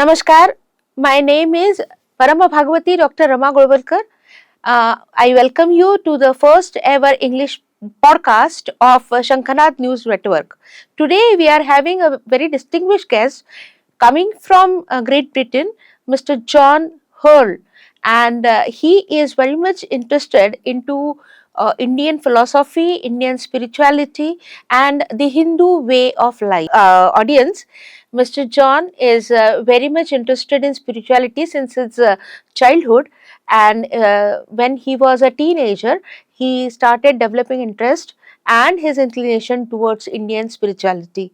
Namaskar, my name is Parama Bhagavati Dr. Rama Golwalkar. I welcome you to the first ever English podcast of Shankhanaad News Network. Today we are having a very distinguished guest coming from Great Britain, Mr. John Hurl, and he is very much interested into Indian philosophy, Indian spirituality, and the Hindu way of life. Audience, Mr. John is very much interested in spirituality since his childhood, and when he was a teenager, he started developing interest and his inclination towards Indian spirituality.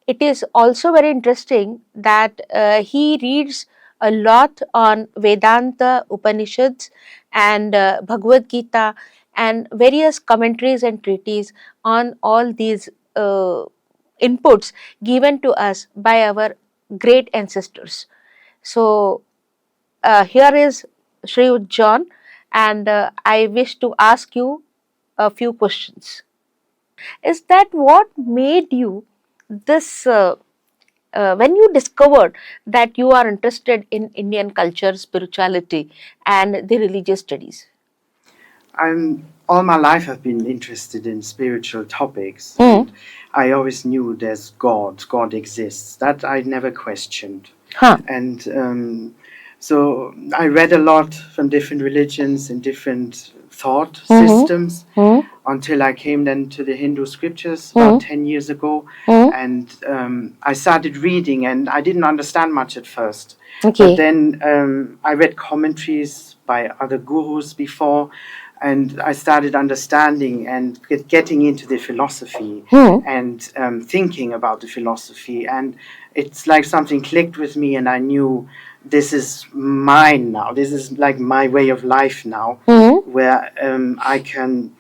It is also very interesting that he reads a lot on Vedanta, Upanishads, and Bhagavad Gita, and various commentaries and treatises on all these inputs given to us by our great ancestors. So, here is Shri John, and I wish to ask you a few questions. Is that what made you this when you discovered that you are interested in Indian culture, spirituality, and the religious studies? All my life I've been interested in spiritual topics. And I always knew there's God. God exists. That I never questioned. And so I read a lot from different religions and different thought systems until I came then to the Hindu scriptures about 10 years ago. And I started reading, and I didn't understand much at first. But then I read commentaries by other gurus before, and I started understanding and getting into the philosophy and thinking about the philosophy. And it's like something clicked with me, and I knew this is mine now. This is like my way of life now, where I can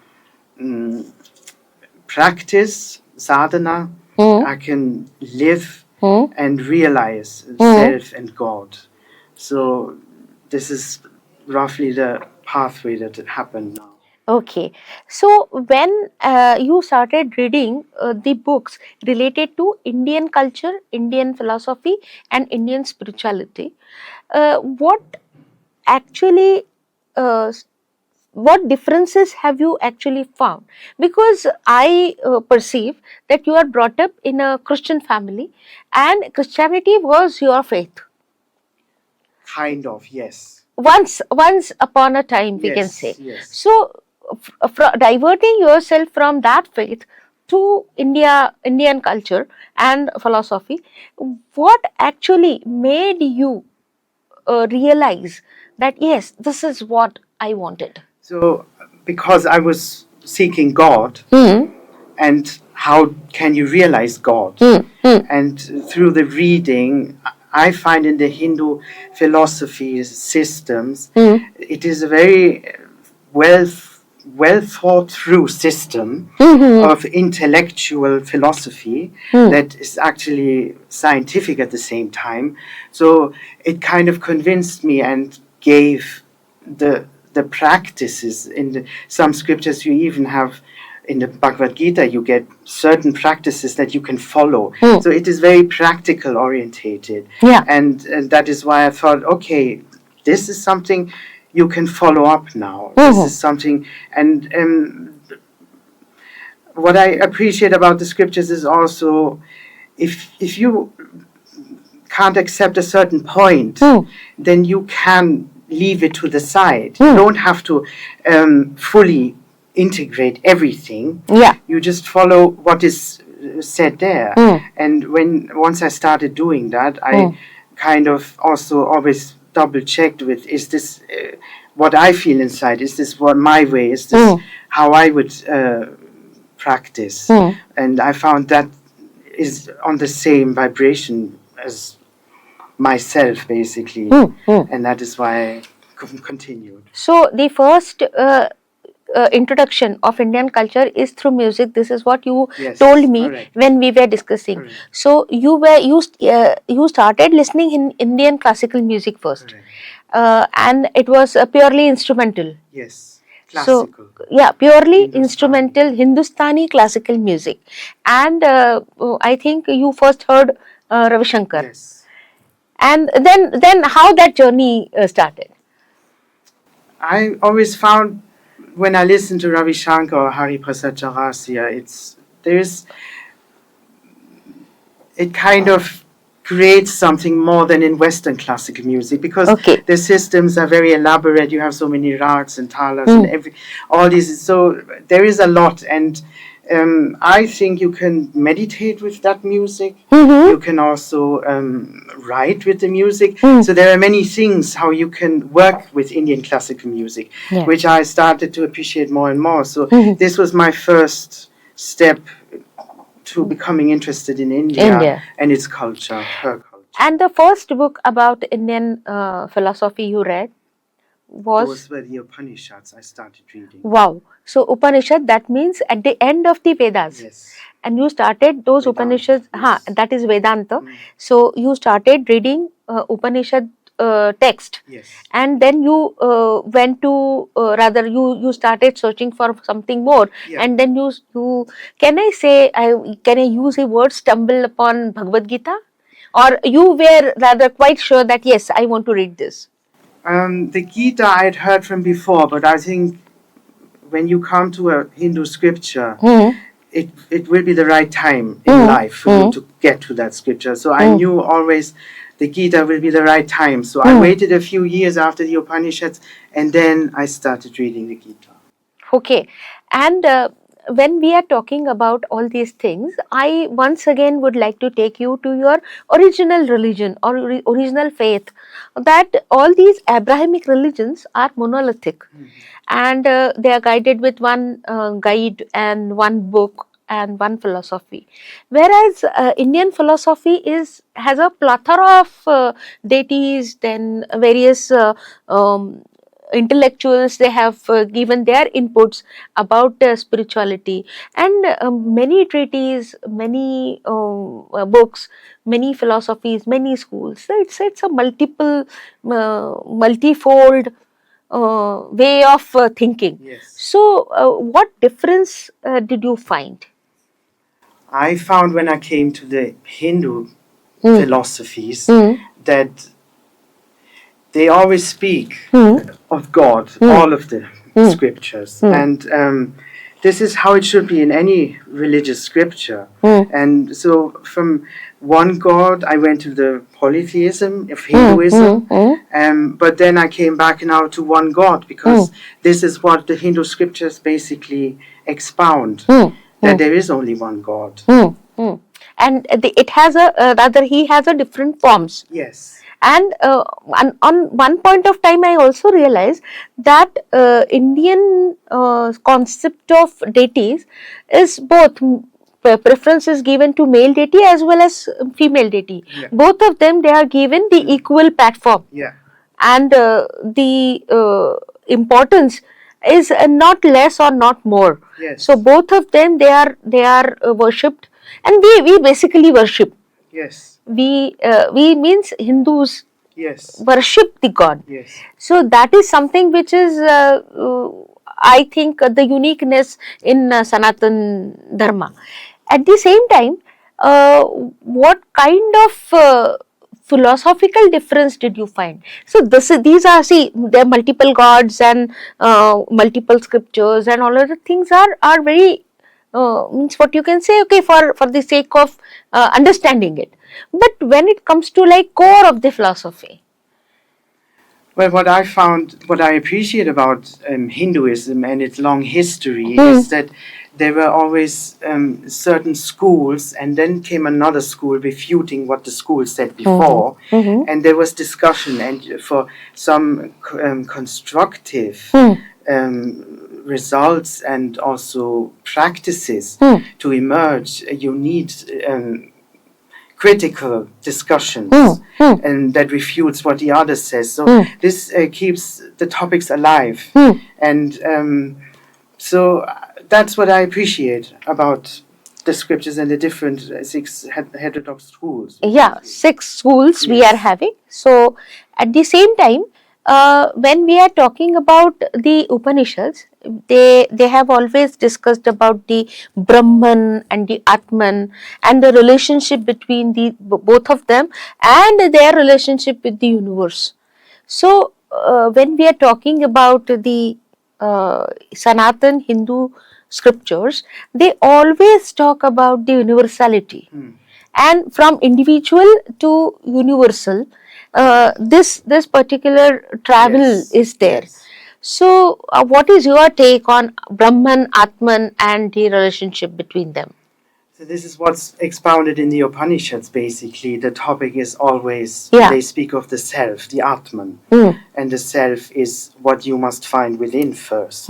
practice sadhana, I can live and realize self and God. So this is roughly the pathway that happened now. Okay, so when you started reading the books related to Indian culture, Indian philosophy, and Indian spirituality, what actually what differences have you actually found? Because I perceive that you are brought up in a Christian family, and Christianity was your faith. Kind of, yes. Once upon a time, we can say. Yes. So, diverting yourself from that faith to Indian culture and philosophy, what actually made you realize that yes, this is what I wanted? So, because I was seeking God, and how can you realize God? And through the reading, I find in the Hindu philosophy systems, it is a very well thought through system of intellectual philosophy that is actually scientific at the same time. So it kind of convinced me and gave the practices in some scriptures. You even have in the Bhagavad Gita, you get certain practices that you can follow. So it is very practical orientated. And that is why I thought, okay, this is something you can follow up now. This is something, and what I appreciate about the scriptures is also, if you can't accept a certain point, then you can leave it to the side. You don't have to fully integrate everything. You just follow what is said there. And once I started doing that, I kind of also always double checked with, is this what I feel inside? Is this what my way? Is this how I would practice? And I found that is on the same vibration as myself, basically. And that is why I continued. So the first introduction of Indian culture is through music. This is what you told me when we were discussing. So you started listening in Indian classical music first, and it was purely instrumental. Yes, classical. So purely instrumental Hindustani classical music, and I think you first heard Ravi Shankar. Yes. And then how that journey started? I always found when I listen to Ravi Shankar or Hari Prasad Chaurasia, it kind of creates something more than in Western classical music, because Okay. the systems are very elaborate. You have so many rags and talas and all these. So there is a lot, and I think you can meditate with that music. You can also write with the music. So there are many things how you can work with Indian classical music, Yeah. which I started to appreciate more and more. So this was my first step to becoming interested in India and its culture, her culture. And the first book about Indian philosophy you read was? Those were the Upanishads I started reading. Wow. So Upanishad, that means at the end of the Vedas. Yes. And you started those Vedanta, Upanishads, yes. That is Vedanta. So you started reading Upanishad text. Yes. And then you went to, rather you started searching for something more. Yeah. And then you can I say, can I use a word, stumble upon Bhagavad Gita? Or you were rather quite sure that yes, I want to read this? The Gita I had heard from before, but I think when you come to a Hindu scripture, it will be the right time in life for you to get to that scripture. So I knew always the Gita will be the right time. So I waited a few years after the Upanishads, and then I started reading the Gita. Okay. And when we are talking about all these things, I once again would like to take you to your original religion or original faith, that all these Abrahamic religions are monolithic, and they are guided with one guide and one book and one philosophy, whereas Indian philosophy has a plethora of deities, then various intellectuals, they have given their inputs about spirituality, and many treatises, many books, many philosophies, many schools. So it's a multifold way of thinking. Yes. So what difference did you find? I found when I came to the Hindu philosophies that they always speak of God, all of the scriptures. And this is how it should be in any religious scripture. And so from one God, I went to the polytheism of Hinduism, but then I came back now to one God, because this is what the Hindu scriptures basically expound, that there is only one God. And it has rather he has a different forms. Yes. And on one point of time, I also realized that Indian concept of deities is both preference is given to male deity as well as female deity. Yeah. Both of them, they are given the equal platform. Yeah. And the importance is not less or not more. Yes. So both of them, they are worshipped, and we basically worship. Yes. We means Hindus Yes. worship the God. Yes. So that is something which is I think the uniqueness in Sanatan Dharma. At the same time, what kind of philosophical difference did you find? So these are, see, there are multiple gods and multiple scriptures, and all other things are very means what you can say, okay, for the sake of understanding it. But when it comes to like core of the philosophy. Well, what I appreciate about Hinduism and its long history is that there were always certain schools, and then came another school refuting what the school said before, and there was discussion, and for some constructive results and also practices to emerge, you need critical discussions, and that refutes what the other says. So this keeps the topics alive, and so that's what I appreciate about the scriptures and the different six heterodox schools. Yeah, 6 schools we Yes. are having. So at the same time, when we are talking about the Upanishads, they have always discussed about the Brahman and the Atman and the relationship between the both of them and their relationship with the universe. So when we are talking about the Sanatan Hindu scriptures, they always talk about the universality, and from individual to universal, this particular travel Yes, is there. yes. So what is your take on Brahman, Atman and the relationship between them? So this is what's expounded in the Upanishads. Basically, the topic is always Yeah. they speak of the self, the Atman, Mm. and the self is what you must find within 1st.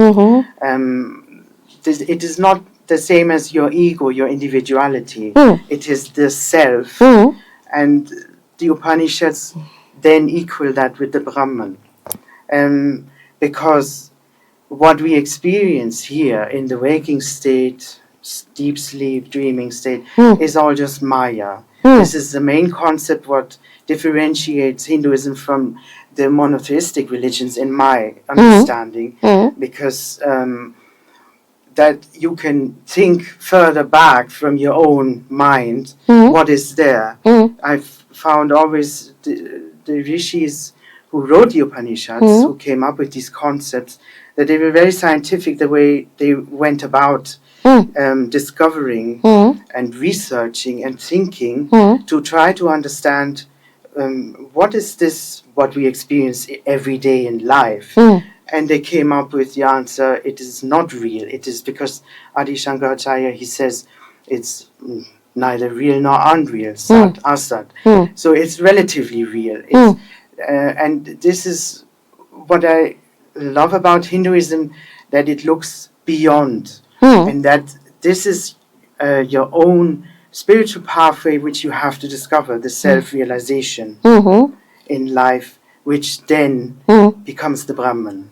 It is not the same as your ego, your individuality. It is the self, and the Upanishads then equal that with the Brahman, because what we experience here in the waking state, deep sleep, dreaming state, is all just Maya. This is the main concept what differentiates Hinduism from the monotheistic religions, in my understanding, because that you can think further back from your own mind what is there. I've found always the rishis who wrote the Upanishads, who came up with these concepts, that they were very scientific the way they went about discovering and researching and thinking to try to understand what is this, what we experience every day in life. And they came up with the answer, it is not real. It is because Adi Shankaracharya, he says, it's neither real nor unreal, Sat, Asat. So it's relatively real. And this is what I love about Hinduism, that it looks beyond, and that this is your own spiritual pathway which you have to discover, the self-realization in life, which then becomes the Brahman.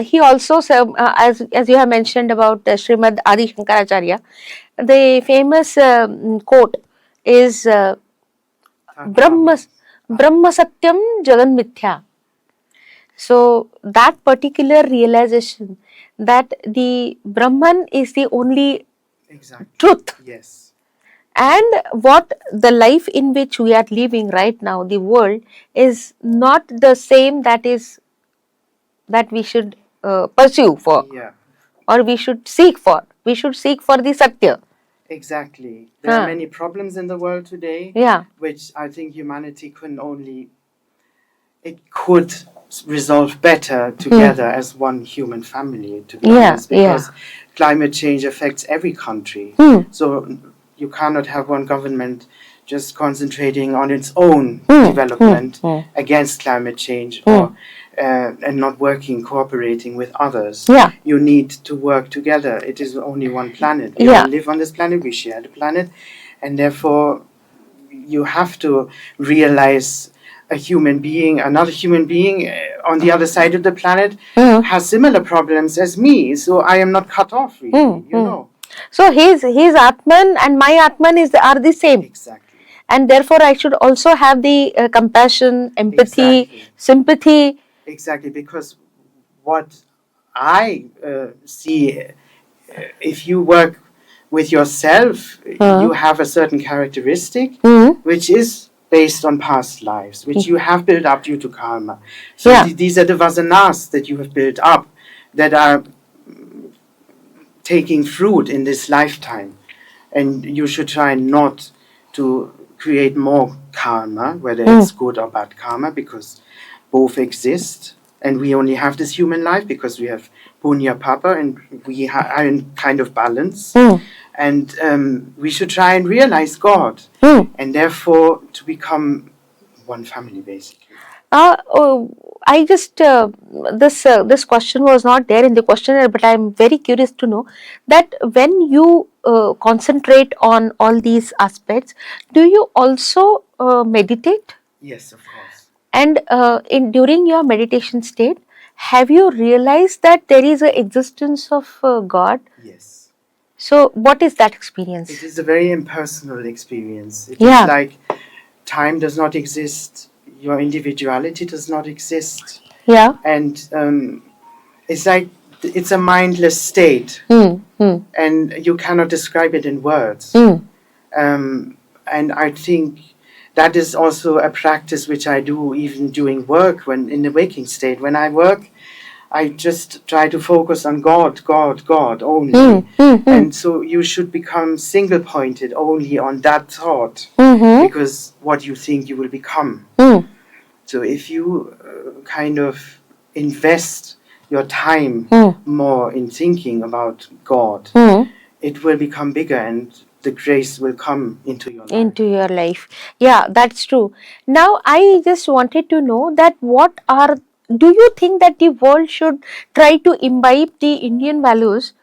He also said, as you have mentioned about Srimad Adi Shankaracharya, the famous quote is Brahma Brahma Satyam Jagan Mithya. So that particular realization that the Brahman is the only Exactly. truth, Yes. and what the life in which we are living right now, the world, is not the same that we should pursue for, Yeah. or we should seek for. We should seek for the satya. Exactly. There are many problems in the world today, Yeah. which I think humanity could resolve better together as one human family, to be honest, because climate change affects every country. So you cannot have one government just concentrating on its own development against climate change, or and not cooperating with others. You need to work together. It is only one planet. We all live on this planet. We share the planet, and therefore you have to realize another human being on the other side of the planet has similar problems as me. So I am not cut off, really, you know. So his Atman and my Atman are the same. Exactly. And therefore I should also have the compassion, empathy, sympathy. Exactly, because what I see, if you work with yourself, you have a certain characteristic which is based on past lives, which you have built up due to karma. So these are the vasanas that you have built up that are taking fruit in this lifetime. And you should try not to create more karma, whether it's good or bad karma, because both exist. And we only have this human life because we have punya papa, and we are in kind of balance. And we should try and realize God, and therefore to become one family, basically. I just this question was not there in the questionnaire, but I'm very curious to know that when you concentrate on all these aspects, do you also meditate? Yes, of course. And in during your meditation state, have you realized that there is an existence of God? Yes. So what is that experience? It is a very impersonal experience. It is like time does not exist. your individuality does not exist. Yeah. And it's like it's a mindless state, and you cannot describe it in words. And I think that is also a practice which I do even doing work when in the waking state. When I work, I just try to focus on God, God, God only. And so you should become single pointed only on that thought, because what you think you will become. So if you kind of invest your time more in thinking about God, it will become bigger and the grace will come into your life. Into your life. Yeah, that's true. Now, I just wanted to know that do you think that the world should try to imbibe the Indian values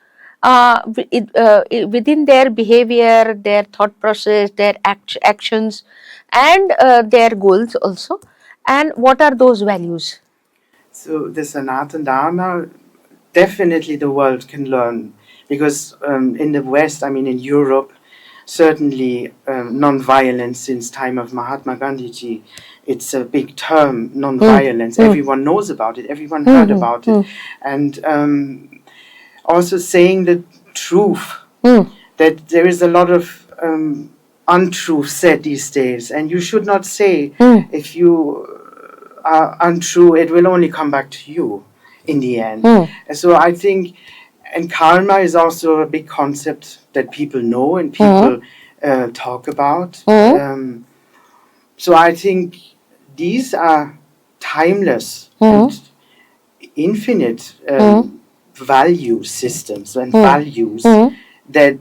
within their behavior, their thought process, their actions, and their goals also? And what are those values? So the Sanatan Dharma, definitely the world can learn, because in the West, I mean in Europe, certainly non-violence since time of Mahatma Gandhi, it's a big term, non-violence. Everyone knows about it, everyone heard about it. And also saying the truth, that there is a lot of untruth said these days, and you should not say if you are untrue, it will only come back to you in the end. And so I think, and karma is also a big concept that people know and people talk about. So I think these are timeless and infinite value systems and values that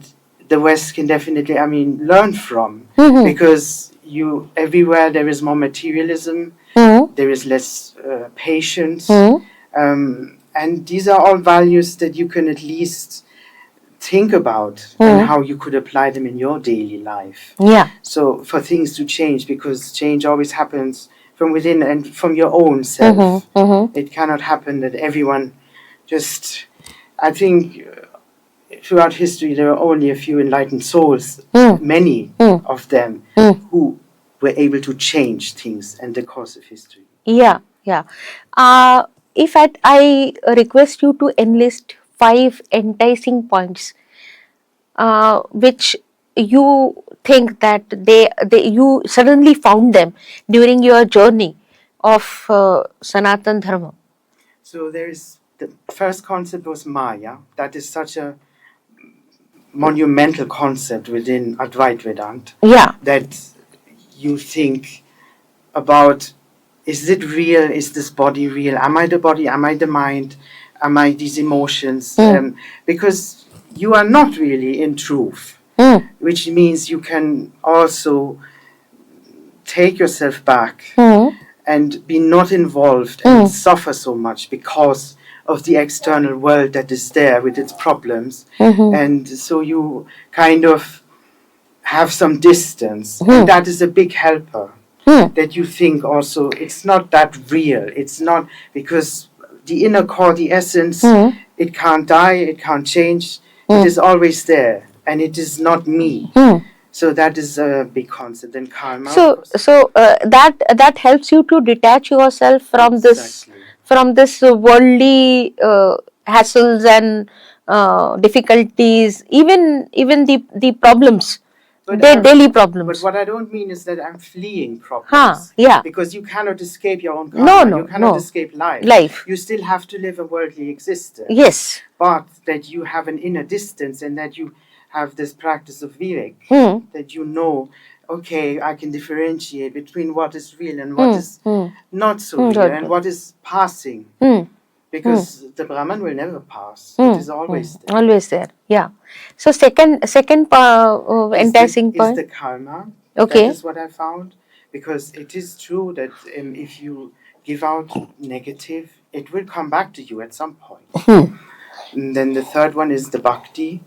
the West can definitely, I mean, learn from, because everywhere there is more materialism, there is less patience, and these are all values that you can at least think about and how you could apply them in your daily life. Yeah. So for things to change, because change always happens from within and from your own self. It cannot happen that everyone just, I think throughout history there are only a few enlightened souls, many of them, who were able to change things and the course of history. Yeah, yeah. If I request you to enlist 5 enticing points, which you think that you suddenly found them during your journey of Sanatan Dharma. So there is the first concept was Maya. That is such a monumental concept within Advaita Vedanta. Yeah. That you think about, is it real? Is this body real? Am I the body? Am I the mind? Am I these emotions? Because you are not really in truth, which means you can also take yourself back and be not involved and suffer so much because of the external world that is there with its problems. And so you kind of have some distance, and that is a big helper. That you think also it's not that real. It's not, because the inner core, the essence, it can't die, it can't change. It is always there, and it is not me. So that is a big concept in karma. So that helps you to detach yourself from this worldly hassles and difficulties, even the problems. Daily problems. But what I don't mean is that I'm fleeing problems. Yeah. Because you cannot escape your own karma. You cannot escape life. You still have to live a worldly existence. Yes. But that you have an inner distance, and that you have this practice of vivek, that you know, okay, I can differentiate between what is real and what is not so real, and what is passing. Because the Brahman will never pass. It is always there. Always there. Yeah. So second enticing point is the karma. Okay. That is what I found. Because it is true that if you give out negative, it will come back to you at some point. And then the third one is the bhakti.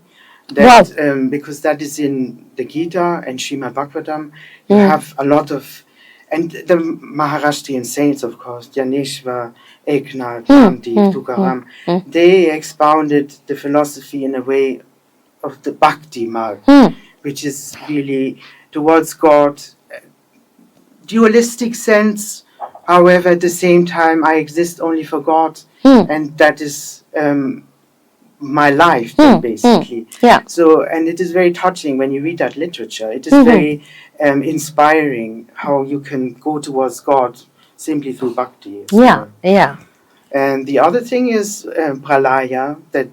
That because that is in the Gita and Srimad Bhagavatam. You have a lot of, and the Maharashtrian saints, of course, Gyaneshwar, Eknath, Nanddev, Tukaram, they expounded the philosophy in a way of the bhakti marg, which is really towards God, dualistic sense, However, at the same time, I exist only for God, and that is my life, then, basically. Yeah. So, and it is very touching when you read that literature. It is very inspiring how you can go towards God simply through bhakti. Yeah. Yeah. And the other thing is pralaya, that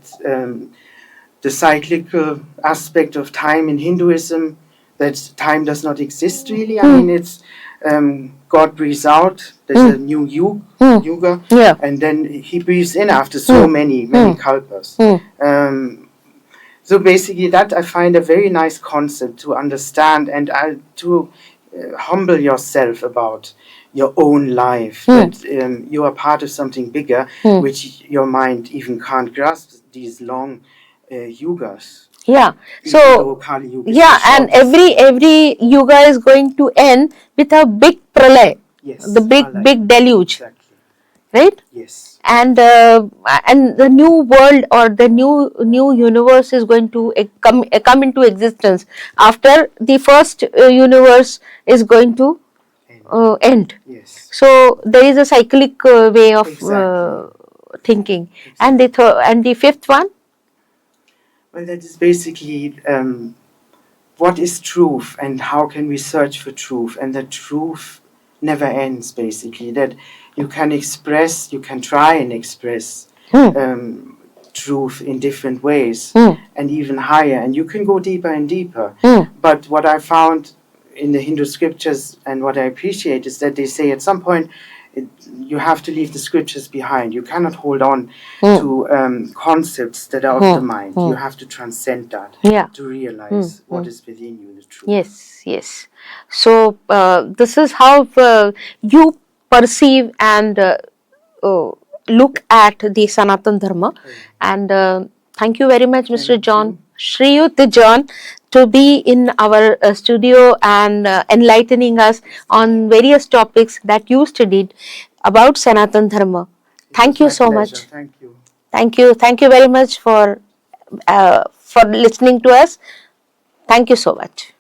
the cyclical aspect of time in Hinduism, that time does not exist really. I mean, it's God breathes out, there's a new yuga, Yeah. and then he breathes in after so many kalpas. So basically, that I find a very nice concept to understand and to humble yourself about your own life, that you are part of something bigger, which your mind even can't grasp, these long yugas. Yeah. Even So though Kali Yuga is yeah, the and shortest. every yuga is going to end with a big pralay, Yes, the big deluge, exactly. right? Yes. And the new world or the new universe is going to come into existence after the first universe is going to end. Yes. So there is a cyclic way of Exactly. thinking. And the fifth one. Well, that is basically what is truth and how can we search for truth, and the truth never ends, basically, that you can express, you can try and express truth in different ways and even higher, and you can go deeper and deeper. But what I found in the Hindu scriptures and what I appreciate is that they say at some point you have to leave the scriptures behind. You cannot hold on to concepts that are of the mind. You have to transcend that, Yeah. to realize what is within you, the truth. Yes, yes. So this is how you perceive and look at the Sanatan Dharma. And thank you very much, Mr. Thank John, you. Shriyut John, to be in our studio and enlightening us on various topics that you studied about Sanatan Dharma. Thank you My so pleasure. much. Thank you. Thank you very much for listening to us. Thank you so much.